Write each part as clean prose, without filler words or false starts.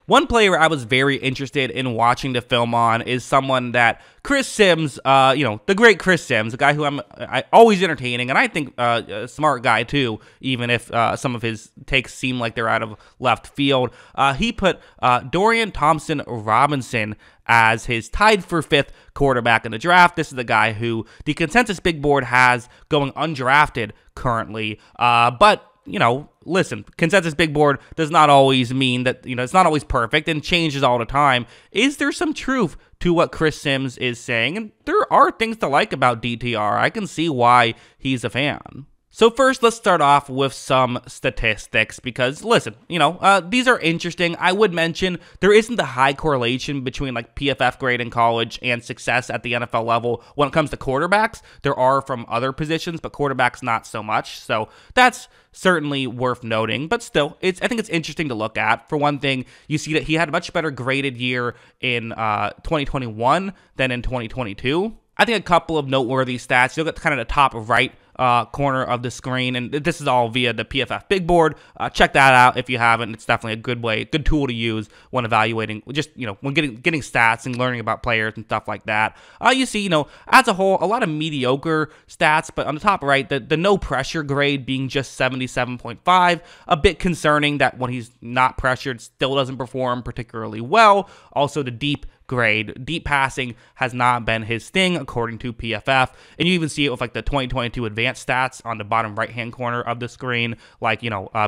One player I was very interested in watching the film on is someone that Chris Sims, the great Chris Sims, a guy who I always entertaining, and I think a smart guy too, even if some of his takes seem like they're out of left field. He put Dorian Thompson-Robinson as his tied for 5th quarterback in the draft. This is the guy who the consensus big board has going undrafted currently, but listen, consensus big board does not always mean that, it's not always perfect and changes all the time. Is there some truth to what Chris Sims is saying? And there are things to like about DTR. I can see why he's a fan. So first, let's start off with some statistics because, listen, these are interesting. I would mention there isn't a high correlation between like PFF grade in college and success at the NFL level when it comes to quarterbacks. There are from other positions, but quarterbacks not so much. So that's certainly worth noting, but still, I think it's interesting to look at. For one thing, you see that he had a much better graded year in 2021 than in 2022. I think a couple of noteworthy stats. You'll get kind of the top right corner of the screen, and this is all via the PFF big board. Check that out if you haven't. It's definitely a good tool to use when evaluating, just when getting stats and learning about players and stuff like that. You see, as a whole, a lot of mediocre stats, but on the top right, the no pressure grade being just 77.5, a bit concerning that when he's not pressured, still doesn't perform particularly well. Also, the deep passing has not been his thing according to PFF, and you even see it with like the 2022 advanced stats on the bottom right hand corner of the screen, like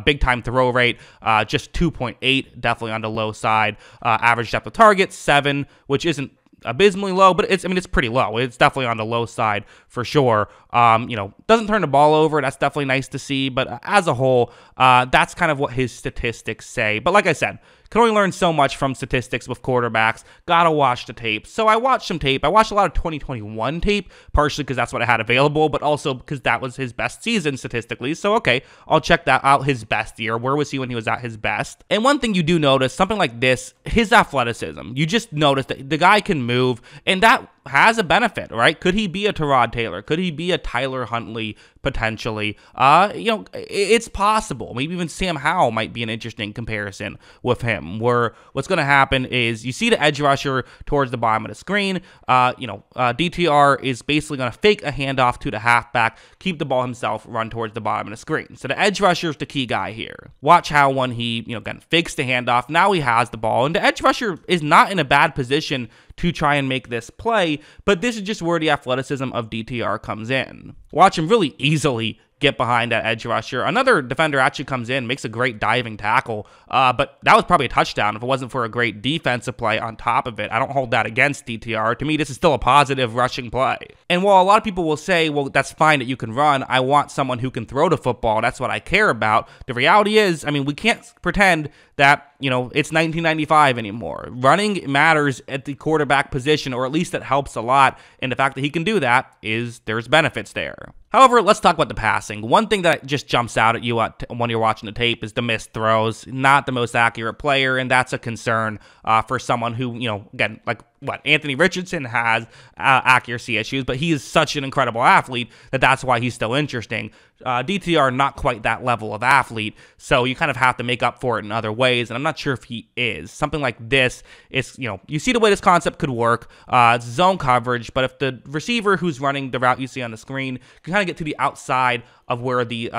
big time throw rate just 2.8, definitely on the low side. Average depth of target 7, which isn't abysmally low, but it's pretty low. It's definitely on the low side for sure. Doesn't turn the ball over. That's definitely nice to see, but as a whole, that's kind of what his statistics say. But like I said, can only learn so much from statistics with quarterbacks. Gotta watch the tape. So I watched some tape. I watched a lot of 2021 tape, partially because that's what I had available, but also because that was his best season statistically. So okay, I'll check that out, his best year. Where was he when he was at his best? And one thing you do notice, something like this, his athleticism. You just notice that the guy can move, and that has a benefit, right? Could he be a Tyrod Taylor? Could he be a Tyler Huntley potentially? It's possible. Maybe even Sam Howell might be an interesting comparison with him, where what's going to happen is you see the edge rusher towards the bottom of the screen. DTR is basically going to fake a handoff to the halfback, keep the ball himself, run towards the bottom of the screen. So the edge rusher is the key guy here. Watch how when he, again, fakes the handoff, now he has the ball, and the edge rusher is not in a bad position to try and make this play, but this is just where the athleticism of DTR comes in. Watch him really easily get behind that edge rusher. Another defender actually comes in, makes a great diving tackle, but that was probably a touchdown if it wasn't for a great defensive play on top of it. I don't hold that against DTR. To me, this is still a positive rushing play. And while a lot of people will say, well, that's fine that you can run, I want someone who can throw the football. That's what I care about. The reality is, we can't pretend that, it's 1995 anymore. Running matters at the quarterback position, or at least it helps a lot. And the fact that he can do that is there's benefits there. However, let's talk about the passing. One thing that just jumps out at you when you're watching the tape is the missed throws. Not the most accurate player, and that's a concern for someone who, again, like Anthony Richardson has accuracy issues, but he is such an incredible athlete that's why he's still interesting. DTR, not quite that level of athlete, so you kind of have to make up for it in other ways, and I'm not sure if he is. Something like this is, you see the way this concept could work. It's zone coverage, but if the receiver who's running the route you see on the screen can kind of get to the outside of where the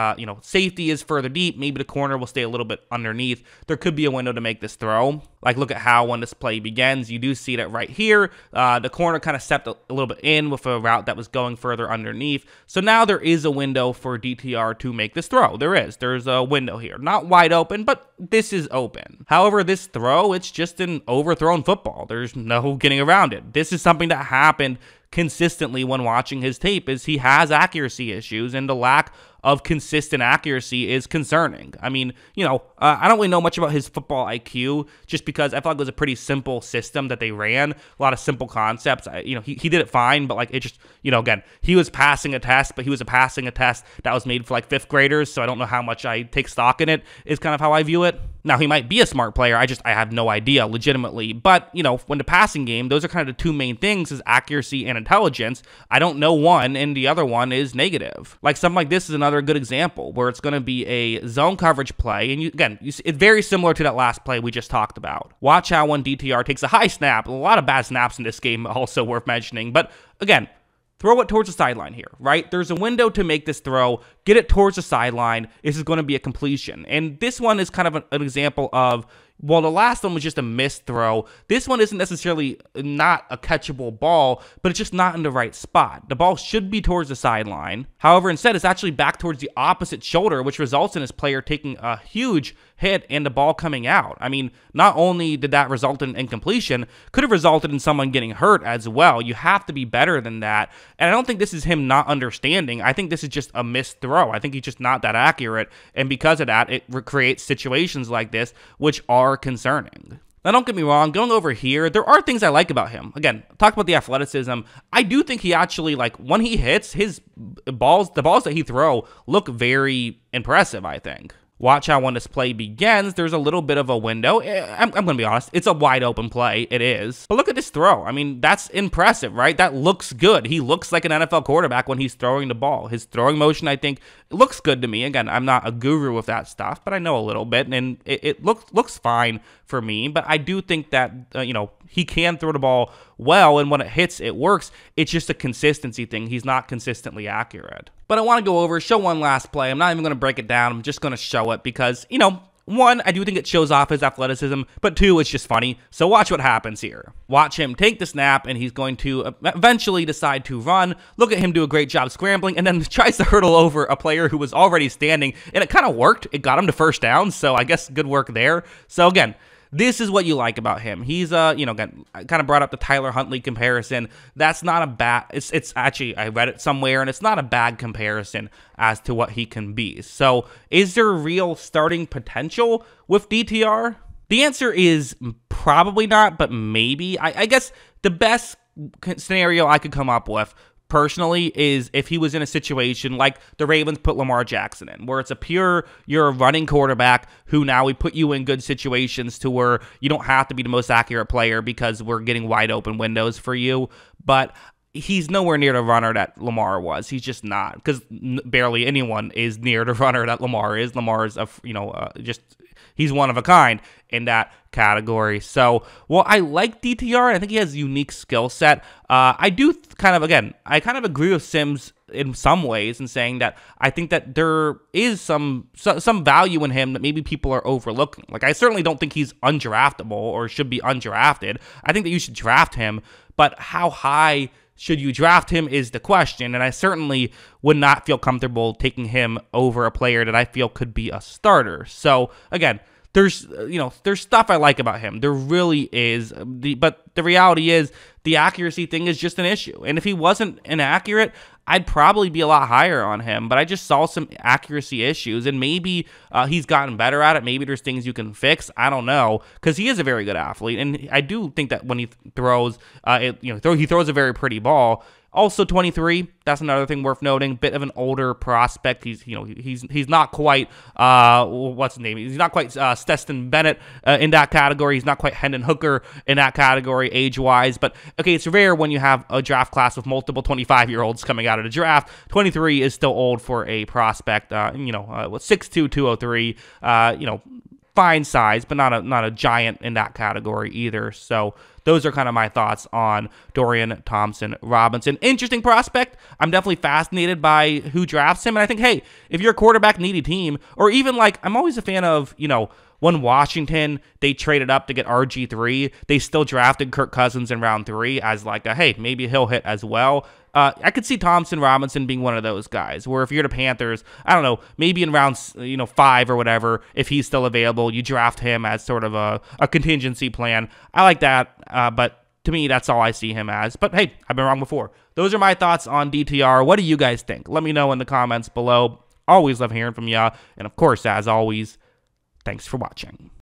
safety is further deep, maybe the corner will stay a little bit underneath, there could be a window to make this throw. Like, look at how when this play begins, you do see that right here, the corner kind of stepped a little bit in with a route that was going further underneath. So now there is a window for DTR to make this throw. There's a window here. Not wide open, but this is open. However, this throw, it's just an overthrown football. There's no getting around it. This is something that happened consistently when watching his tape, is he has accuracy issues, and the lack of consistent accuracy is concerning. I don't really know much about his football IQ, just because I felt like it was a pretty simple system that they ran, a lot of simple concepts. He did it fine, but it just, again, he was passing a test, but he was passing a test that was made for 5th graders, so I don't know how much I take stock in it, is kind of how I view it. Now, he might be a smart player. I have no idea, legitimately. But, you know, when the passing game, those are kind of the two main things, is accuracy and intelligence. I don't know one, and the other one is negative. Like, something like this is another good example where it's going to be a zone coverage play. And it's very similar to that last play we just talked about. Watch how when DTR takes a high snap, a lot of bad snaps in this game, also worth mentioning. But again, throw it towards the sideline here, right? There's a window to make this throw. Get it towards the sideline. This is going to be a completion. And this one is kind of an example of, well, the last one was just a missed throw. This one isn't necessarily not a catchable ball, but it's just not in the right spot. The ball should be towards the sideline. However, instead, it's actually back towards the opposite shoulder, which results in his player taking a huge hit and the ball coming out. I mean, not only did that result in incompletion, could have resulted in someone getting hurt as well. You have to be better than that. And I don't think this is him not understanding. I think this is just a missed throw. I think he's just not that accurate. And because of that, it creates situations like this, which are concerning. Now, don't get me wrong, going over here, there are things I like about him. Again, talk about the athleticism. I do think he actually, like, when he hits, his balls, the balls that he throw look very impressive, I think. Watch how when this play begins, there's a little bit of a window. I'm going to be honest. It's a wide open play. It is. But look at this throw. I mean, that's impressive, right? That looks good. He looks like an NFL quarterback when he's throwing the ball. His throwing motion, I think, looks good to me. Again, I'm not a guru with that stuff, but I know a little bit, and it looks fine for me. But I do think that, he can throw the ball well, and when it hits, it works. It's just a consistency thing. He's not consistently accurate. But I want to go over, show one last play. I'm not even going to break it down. I'm just going to show it because, one, I do think it shows off his athleticism, but two, it's just funny. So watch what happens here. Watch him take the snap, and he's going to eventually decide to run. Look at him do a great job scrambling, and then tries to hurdle over a player who was already standing, and it kind of worked. It got him to first down, so I guess good work there. So again, this is what you like about him. He's, again, I kind of brought up the Tyler Huntley comparison. That's not a bad, it's actually, I read it somewhere, and it's not a bad comparison as to what he can be. So, is there real starting potential with DTR? The answer is probably not, but maybe. I guess the best scenario I could come up with personally is if he was in a situation like the Ravens put Lamar Jackson in, where it's you're a running quarterback who now we put you in good situations to where you don't have to be the most accurate player because we're getting wide open windows for you. But he's nowhere near the runner that Lamar was. He's just not, because barely anyone is near the runner that Lamar is. Lamar is he's one of a kind in that category. So, well, I like DTR. I think he has a unique skill set. I do kind of agree with Sims in some ways in saying that I think that there is some value in him that maybe people are overlooking. Like, I certainly don't think he's undraftable or should be undrafted. I think that you should draft him, but how high should you draft him is the question, and I certainly would not feel comfortable taking him over a player that I feel could be a starter. So, again, there's stuff I like about him. There really is, but the reality is the accuracy thing is just an issue. And if he wasn't inaccurate, I'd probably be a lot higher on him. But I just saw some accuracy issues, and maybe he's gotten better at it. Maybe there's things you can fix. I don't know, because he is a very good athlete, and I do think that when he throws, he throws a very pretty ball. Also 23, that's another thing worth noting. Bit of an older prospect. He's not quite what's his name? He's not quite Stetson Bennett in that category. He's not quite Hendon Hooker in that category age-wise. But okay, it's rare when you have a draft class with multiple 25-year-olds coming out of the draft. 23 is still old for a prospect. 6'2", 203. Fine size, but not a giant in that category either. So those are kind of my thoughts on Dorian Thompson-Robinson. Interesting prospect. I'm definitely fascinated by who drafts him. And I think, hey, if you're a quarterback needy team, or even I'm always a fan of, when Washington, they traded up to get RG3, they still drafted Kirk Cousins in round 3 as hey, maybe he'll hit as well. I could see Thompson-Robinson being one of those guys, where if you're the Panthers, I don't know, maybe in round 5 or whatever, if he's still available, you draft him as sort of a contingency plan. I like that, but to me, that's all I see him as. But hey, I've been wrong before. Those are my thoughts on DTR. What do you guys think? Let me know in the comments below. Always love hearing from you. And of course, as always, thanks for watching.